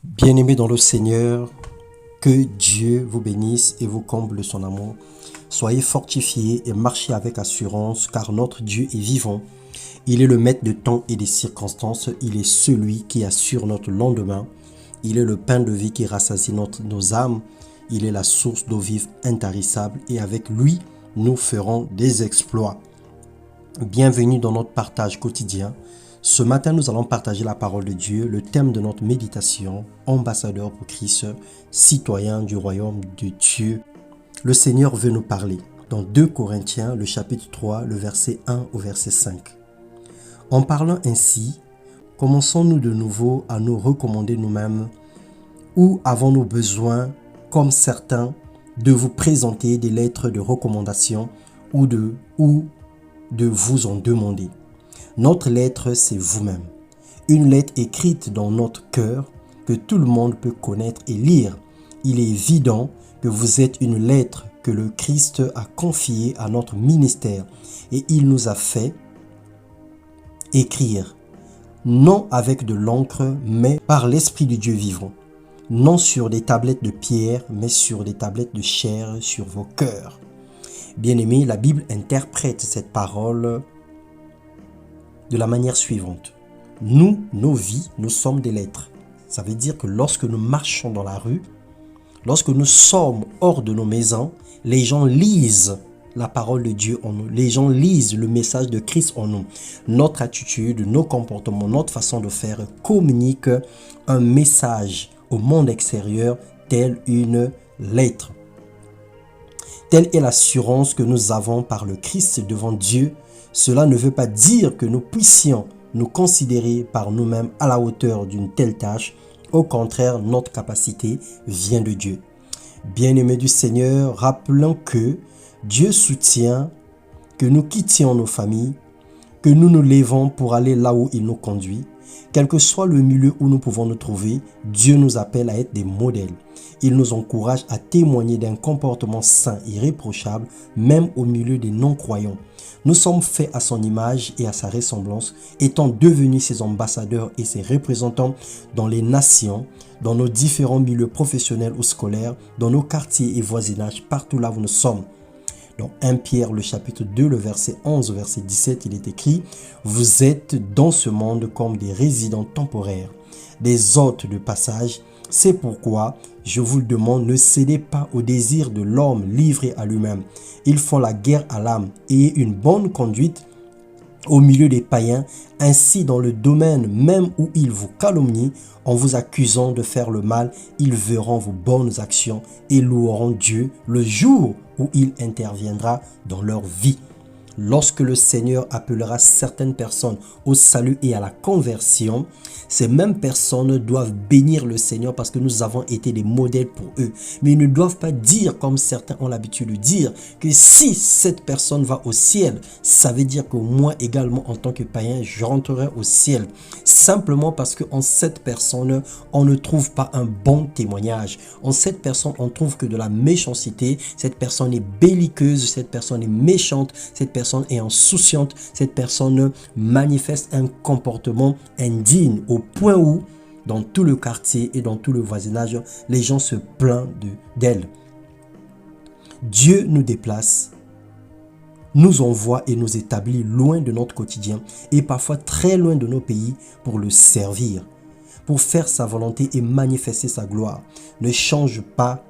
Bien-aimés dans le Seigneur, que Dieu vous bénisse et vous comble de son amour. Soyez fortifiés et marchez avec assurance, car notre Dieu est vivant. Il est le maître de temps et des circonstances. Il est celui qui assure notre lendemain. Il est le pain de vie qui rassasie nos âmes. Il est la source d'eau vive intarissable et avec lui, nous ferons des exploits. Bienvenue dans notre partage quotidien. Ce matin, nous allons partager la parole de Dieu, le thème de notre méditation, ambassadeur pour Christ, citoyen du royaume de Dieu. Le Seigneur veut nous parler. Dans 2 Corinthiens, le chapitre 3, le verset 1 au verset 5. En parlant ainsi, commençons-nous de nouveau à nous recommander nous-mêmes ou avons-nous besoin, comme certains, de vous présenter des lettres de recommandation ou de vous en demander? Notre lettre, c'est vous-même. Une lettre écrite dans notre cœur que tout le monde peut connaître et lire. Il est évident que vous êtes une lettre que le Christ a confiée à notre ministère et il nous a fait écrire, non avec de l'encre, mais par l'Esprit de Dieu vivant. Non sur des tablettes de pierre, mais sur des tablettes de chair sur vos cœurs. Bien-aimés, la Bible interprète cette parole de la manière suivante. Nous, nos vies, nous sommes des lettres. Ça veut dire que lorsque nous marchons dans la rue, lorsque nous sommes hors de nos maisons, les gens lisent la parole de Dieu en nous. Les gens lisent le message de Christ en nous. Notre attitude, nos comportements, notre façon de faire communique un message au monde extérieur tel une lettre. Telle est l'assurance que nous avons par le Christ devant Dieu. Cela ne veut pas dire que nous puissions nous considérer par nous-mêmes à la hauteur d'une telle tâche. Au contraire, notre capacité vient de Dieu. Bien-aimés du Seigneur, rappelons que Dieu soutient que nous quittions nos familles, que nous nous lèvons pour aller là où il nous conduit. Quel que soit le milieu où nous pouvons nous trouver, Dieu nous appelle à être des modèles. Il nous encourage à témoigner d'un comportement sain, irréprochable, même au milieu des non-croyants. Nous sommes faits à son image et à sa ressemblance, étant devenus ses ambassadeurs et ses représentants dans les nations, dans nos différents milieux professionnels ou scolaires, dans nos quartiers et voisinages, partout là où nous sommes. Dans 1 Pierre, le chapitre 2, le verset 11 au verset 17, il est écrit « Vous êtes dans ce monde comme des résidents temporaires, des hôtes de passage. C'est pourquoi je vous le demande, ne cédez pas au désir de l'homme livré à lui-même. Ils font la guerre à l'âme. Ayez une bonne conduite au milieu des païens, ainsi dans le domaine même où ils vous calomnient, en vous accusant de faire le mal, ils verront vos bonnes actions et loueront Dieu le jour où il interviendra dans leur vie. Lorsque le Seigneur appellera certaines personnes au salut et à la conversion, ces mêmes personnes doivent bénir le Seigneur parce que nous avons été des modèles pour eux. Mais ils ne doivent pas dire, comme certains ont l'habitude de dire, que si cette personne va au ciel, ça veut dire que moi également en tant que païen, je rentrerai au ciel. Simplement parce qu'en cette personne, on ne trouve pas un bon témoignage. En cette personne, on trouve que de la méchanceté. Cette personne est belliqueuse, cette personne est méchante, cette personne est insouciante, cette personne manifeste un comportement indigne au point où dans tout le quartier et dans tout le voisinage, les gens se plaignent d'elle. Dieu nous déplace, nous envoie et nous établit loin de notre quotidien et parfois très loin de nos pays pour le servir, pour faire sa volonté et manifester sa gloire. Ne change pas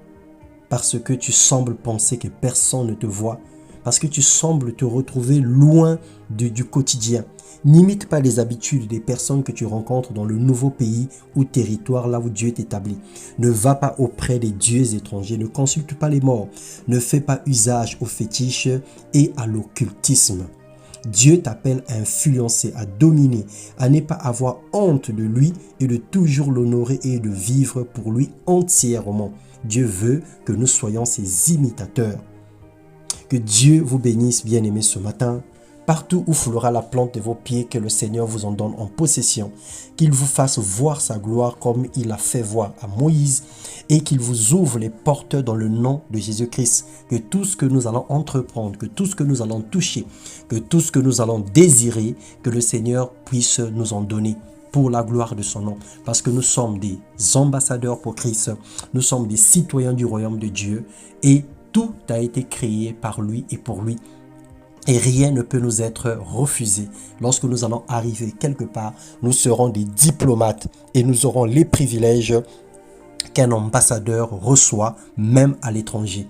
parce que tu sembles penser que personne ne te voit, parce que tu sembles te retrouver loin du quotidien. N'imite pas les habitudes des personnes que tu rencontres dans le nouveau pays ou territoire là où Dieu t'établit. Ne va pas auprès des dieux étrangers, ne consulte pas les morts, ne fais pas usage aux fétiches et à l'occultisme. Dieu t'appelle à influencer, à dominer, à ne pas avoir honte de lui et de toujours l'honorer et de vivre pour lui entièrement. Dieu veut que nous soyons ses imitateurs. Que Dieu vous bénisse, bien-aimés, ce matin. Partout où foulera la plante de vos pieds, que le Seigneur vous en donne en possession. Qu'il vous fasse voir sa gloire comme il a fait voir à Moïse. Et qu'il vous ouvre les portes dans le nom de Jésus-Christ. Que tout ce que nous allons entreprendre, que tout ce que nous allons toucher, que tout ce que nous allons désirer, que le Seigneur puisse nous en donner pour la gloire de son nom. Parce que nous sommes des ambassadeurs pour Christ. Nous sommes des citoyens du royaume de Dieu. Et tout a été créé par lui et pour lui. Et rien ne peut nous être refusé. Lorsque nous allons arriver quelque part, nous serons des diplomates et nous aurons les privilèges qu'un ambassadeur reçoit même à l'étranger.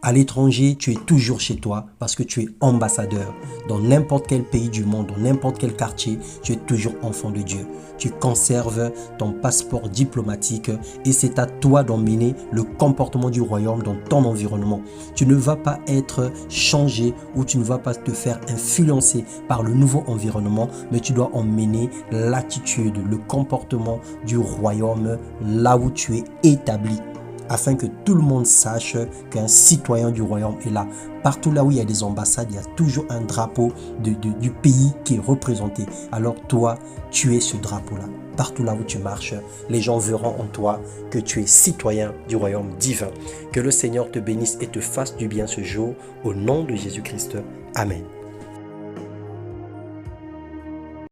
À l'étranger, tu es toujours chez toi parce que tu es ambassadeur. Dans n'importe quel pays du monde, dans n'importe quel quartier, tu es toujours enfant de Dieu. Tu conserves ton passeport diplomatique et c'est à toi d'emmener le comportement du royaume dans ton environnement. Tu ne vas pas être changé ou tu ne vas pas te faire influencer par le nouveau environnement, mais tu dois emmener l'attitude, le comportement du royaume là où tu es établi, afin que tout le monde sache qu'un citoyen du royaume est là. Partout là où il y a des ambassades, il y a toujours un drapeau du pays qui est représenté. Alors toi, tu es ce drapeau-là. Partout là où tu marches, les gens verront en toi que tu es citoyen du royaume divin. Que le Seigneur te bénisse et te fasse du bien ce jour. Au nom de Jésus-Christ. Amen.